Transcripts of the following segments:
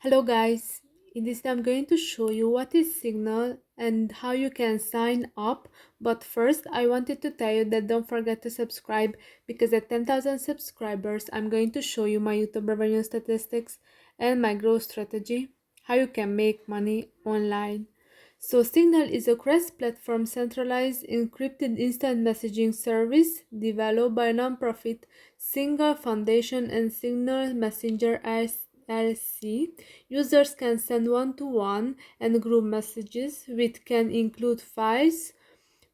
Hello guys, in this I'm going to show you what is Signal and how you can sign up. But first I wanted to tell you that don't forget to subscribe, because at 10,000 subscribers I'm going to show you my YouTube revenue statistics and my growth strategy, how you can make money online. So Signal is a cross-platform centralized encrypted instant messaging service developed by non-profit Signal Foundation and Signal Messenger LC. Users can send one-to-one and group messages, which can include files,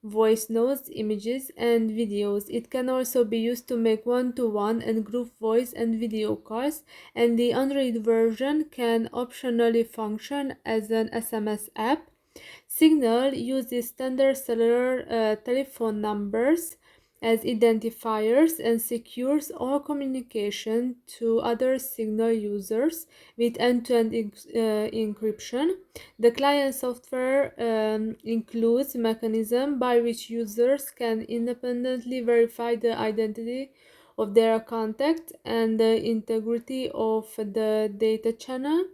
voice notes, images, and videos. It can also be used to make one-to-one and group voice and video calls, and the Android version can optionally function as an SMS app. Signal uses standard cellular telephone numbers as identifiers and secures all communication to other Signal users with end-to-end encryption. The client software includes mechanism by which users can independently verify the identity of their contact and the integrity of the data channel.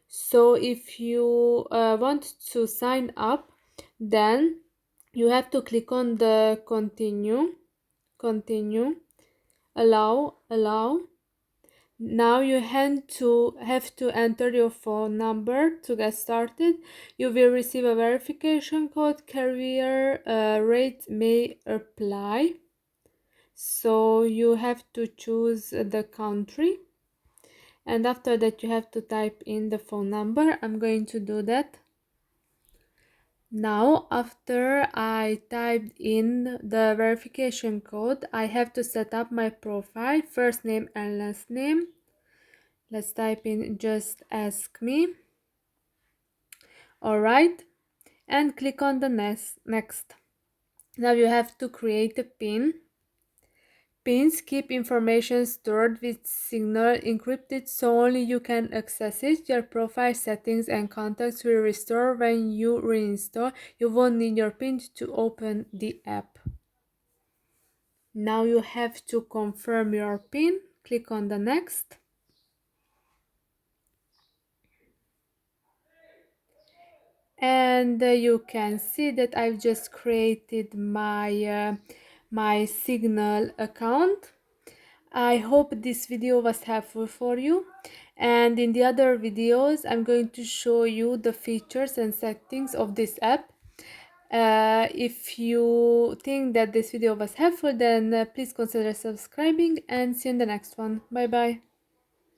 So if you want to sign up, then you have to click on the continue, allow. Now you have to enter your phone number to get started. You will receive a verification code. Carrier rate may apply, so you have to choose the country, and after that you have to type in the phone number. I'm going to do that now. After I typed in the verification code, I have to set up my profile, first name and last name. Let's type in just ask me. Alright, and click on the next. Now you have to create a pin. Pins keep information stored with Signal encrypted, so only you can access it. Your profile settings and contacts will restore when you reinstall. You won't need your pin to open the app. Now you have to confirm your pin. Click on the next. And you can see that I've just created my Signal account. I hope this video was helpful for you, and in the other videos I'm going to show you the features and settings of this app. If you think that this video was helpful, then please consider subscribing, and see you in the next one. Bye bye.